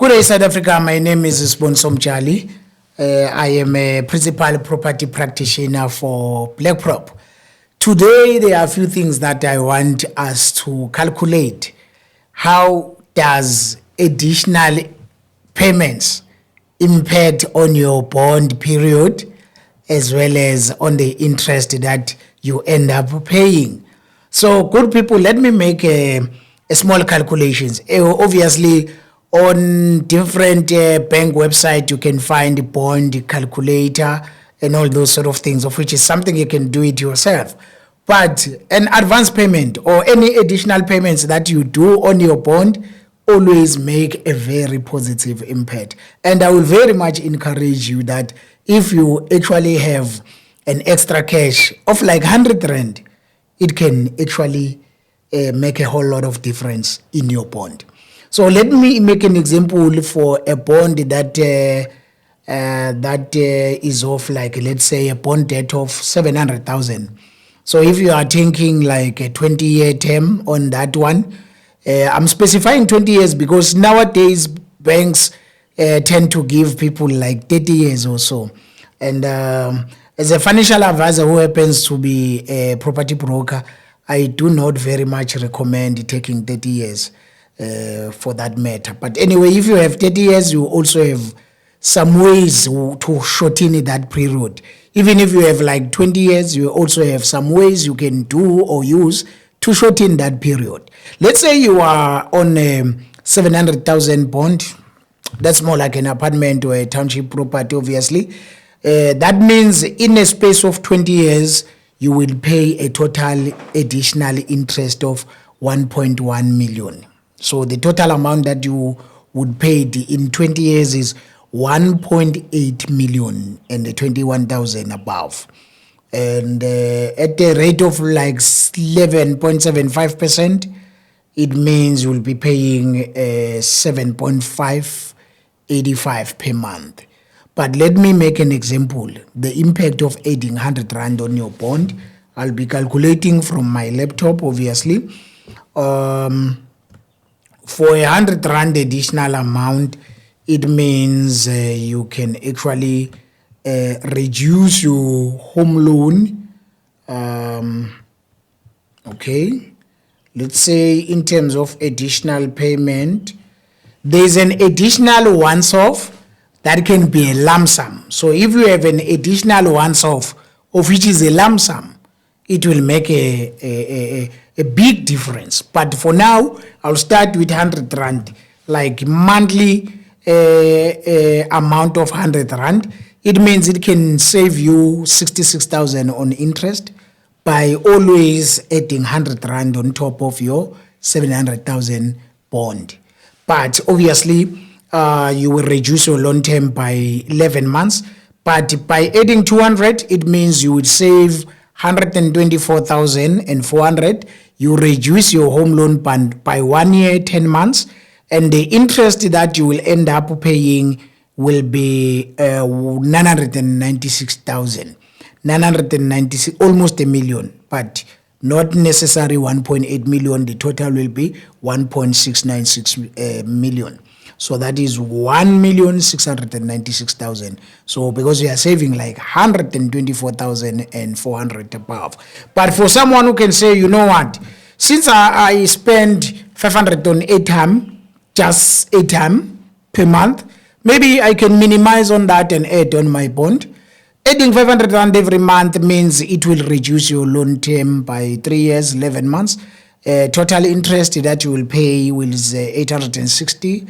Good day, South Africa. My name is Sponsom Charlie. I am a principal property practitioner for BlackProp. Today, there are a few things that I want us to calculate. How does additional payments impact on your bond period as well as on the interest that you end up paying? So, good people, let me make a small calculations. Obviously, on different bank website, you can find the bond calculator and all those sort of things, of which is something you can do it yourself. But an advance payment or any additional payments that you do on your bond always make a very positive impact. And I will very much encourage you that if you actually have an extra cash of like 100 Rand, it can actually make a whole lot of difference in your bond. So let me make an example for a bond that is of like, let's say, a bond debt of 700,000. So if you are thinking like a 20-year term on that one, I'm specifying 20 years because nowadays banks tend to give people like 30 years or so. And as a financial advisor who happens to be a property broker, I do not very much recommend taking 30 years. For that matter. But anyway, if you have 30 years, you also have some ways to shorten that period. Even if you have like 20 years, you also have some ways you can do or use to shorten that period. Let's say you are on a 700,000 bond. That's more like an apartment or a township property, obviously. That means in a space of 20 years, you will pay a total additional interest of 1.1 million. So the total amount that you would pay in 20 years is 1.8 million and the 21,000 above. And at the rate of like 11.75%, it means you'll be paying 7.585 per month. But let me make an example. The impact of adding 100 Rand on your bond, I'll be calculating from my laptop, obviously. For 100 Rand additional amount, it means you can actually reduce your home loan. Okay, let's say in terms of additional payment, there's an additional once-off that can be a lump sum. So if you have an additional once-off, of which is a lump sum, it will make a big difference. But for now, I'll start with 100 Rand, like monthly amount of 100 Rand. It means it can save you 66,000 on interest by always adding 100 Rand on top of your 700,000 bond. But obviously, you will reduce your loan term by 11 months. But by adding 200, it means you would save 124,400. You reduce your home loan by 1 year, 10 months, and the interest that you will end up paying will be 996,000. 996, almost a million, but not necessarily 1.8 million. The total will be 1.696 million. So that is 1,696,000. So because you are saving like 124,400 above. But for someone who can say, you know what, since I spend 500 on airtime, just airtime per month, maybe I can minimize on that and add on my bond. Adding 500 Rand every month means it will reduce your loan term by 3 years, 11 months. Total interest that you will pay is 860.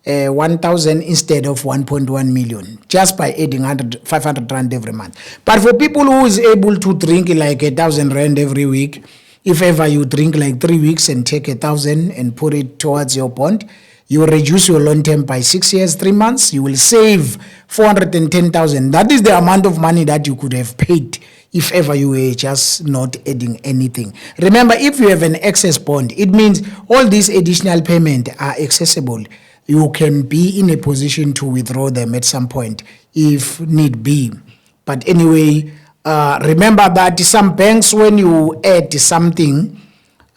1,000 instead of 1.1 million, just by adding 500 Rand every month. But for people who is able to drink like 1,000 Rand every week, if ever you drink like 3 weeks and take 1,000 and put it towards your bond, you will reduce your loan term by 6 years, 3 months. You will save 410,000. That is the amount of money that you could have paid if ever you were just not adding anything. Remember, if you have an excess bond, it means all these additional payments are accessible. You can be in a position to withdraw them at some point if need be. But anyway, remember that some banks, when you add something,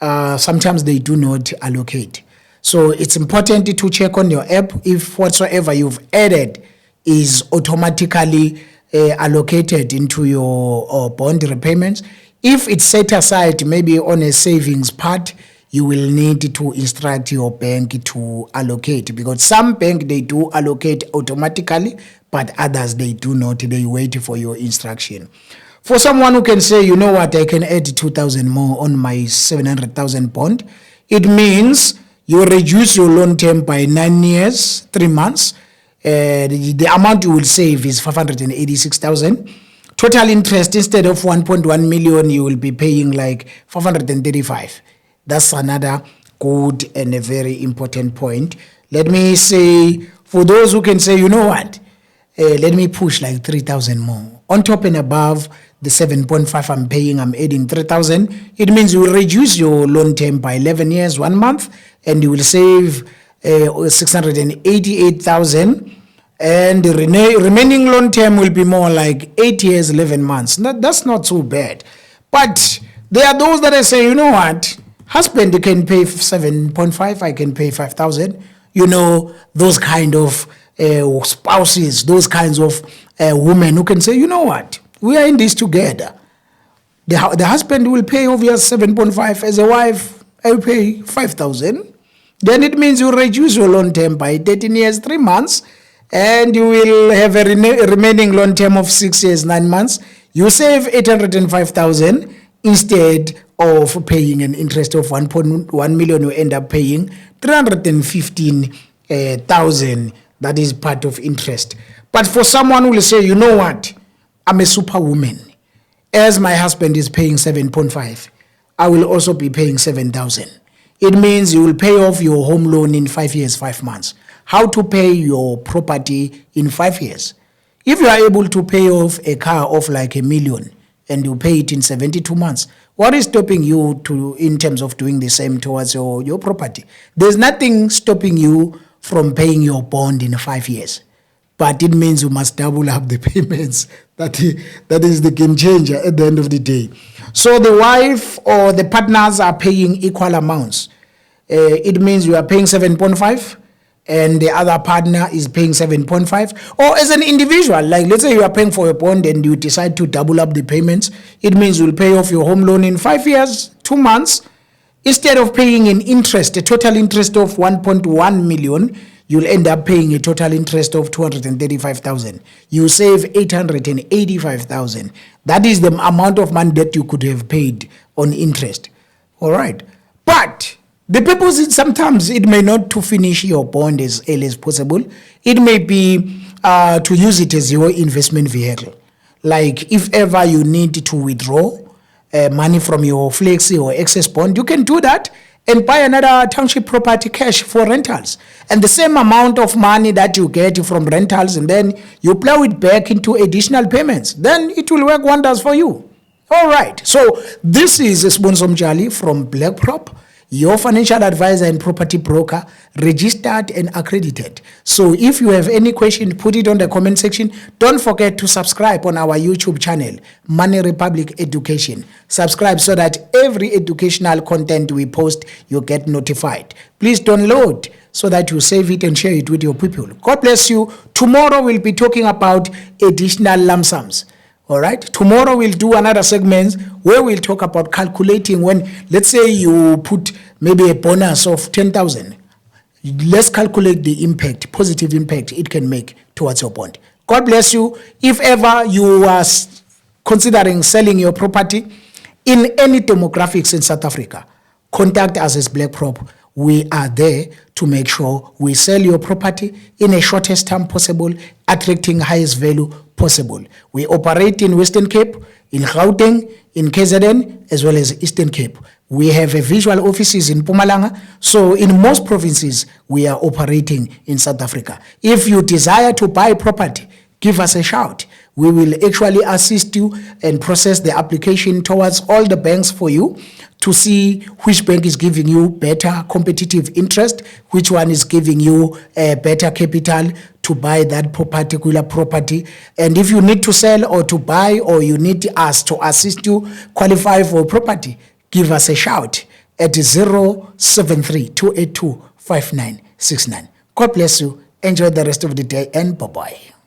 sometimes they do not allocate. So it's important to check on your app if whatsoever you've added is automatically allocated into your bond repayments. If it's set aside maybe on a savings part, you will need to instruct your bank to allocate, because some bank they do allocate automatically, but others they do not. They wait for your instruction. For someone who can say, you know what, I can add 2,000 more on my 700,000 bond, it means you reduce your loan term by 9 years, 3 months. The amount you will save is 586,000. Total interest, instead of 1.1 million, you will be paying like 535. That's another good and a very important point. Let me say, for those who can say, you know what, let me push like 3,000 more. On top and above the 7.5 I'm paying, I'm adding 3,000. It means you will reduce your loan term by 11 years, 1 month, and you will save 688,000. And the remaining loan term will be more like 8 years, 11 months. That's not so bad. But there are those that I say, you know what, husband can pay 7.5, I can pay 5,000. You know, those kind of spouses, those kinds of women who can say, you know what, we are in this together. The husband will pay obvious 7.5. As a wife, I will pay 5,000. Then it means you reduce your loan term by 13 years, 3 months, and you will have a remaining loan term of 6 years, 9 months. You save 805,000 instead of paying an interest of 1.1 million. You end up paying 315,000. That is part of interest. But for someone who will say, you know what, I'm a superwoman. As my husband is paying 7.5, I will also be paying 7,000. It means you will pay off your home loan in 5 years, 5 months. How to pay your property in 5 years? If you are able to pay off a car of like $1 million and you pay it in 72 months, what is stopping you in terms of doing the same towards your property? There's nothing stopping you from paying your bond in 5 years. But it means you must double up the payments. That is the game changer at the end of the day. So the wife or the partners are paying equal amounts. It means you are paying 7.5 and the other partner is paying 7.5. Or as an individual, like let's say you are paying for a bond and you decide to double up the payments, it means you'll pay off your home loan in 5 years, 2 months. Instead of paying an interest, a total interest of 1.1 million, you'll end up paying a total interest of 235,000. You save 885,000. That is the amount of money that you could have paid on interest. All right. But the purpose is sometimes it may not to finish your bond as early as possible. It may be to use it as your investment vehicle. Like if ever you need to withdraw money from your flexi or excess bond, you can do that and buy another township property cash for rentals. And the same amount of money that you get from rentals, and then you plow it back into additional payments. Then it will work wonders for you. All right. So this is Sibonso Mjali from BlackProp, your financial advisor and property broker, registered and accredited. So if you have any question, put it on the comment section. Don't forget to subscribe on our YouTube channel, Money Republic Education. Subscribe so that every educational content we post, you get notified. Please download so that you save it and share it with your people. God bless you. Tomorrow we'll be talking about additional lump sums. All right. Tomorrow we'll do another segment where we'll talk about calculating when, let's say you put maybe a bonus of 10,000. Let's calculate the impact, positive impact it can make towards your bond. God bless you. If ever you are considering selling your property in any demographics in South Africa, contact us as BlackProp. We are there to make sure we sell your property in the shortest time possible, attracting highest value possible. We operate in Western Cape, in Gauteng, in KZN, as well as Eastern Cape. We have a visual offices in Mpumalanga. So in most provinces, we are operating in South Africa. If you desire to buy property, give us a shout. We will actually assist you and process the application towards all the banks for you to see which bank is giving you better competitive interest, which one is giving you a better capital to buy that particular property. And if you need to sell or to buy, or you need us to assist you qualify for property, give us a shout at 073-282-5969. God bless you. Enjoy the rest of the day and bye-bye.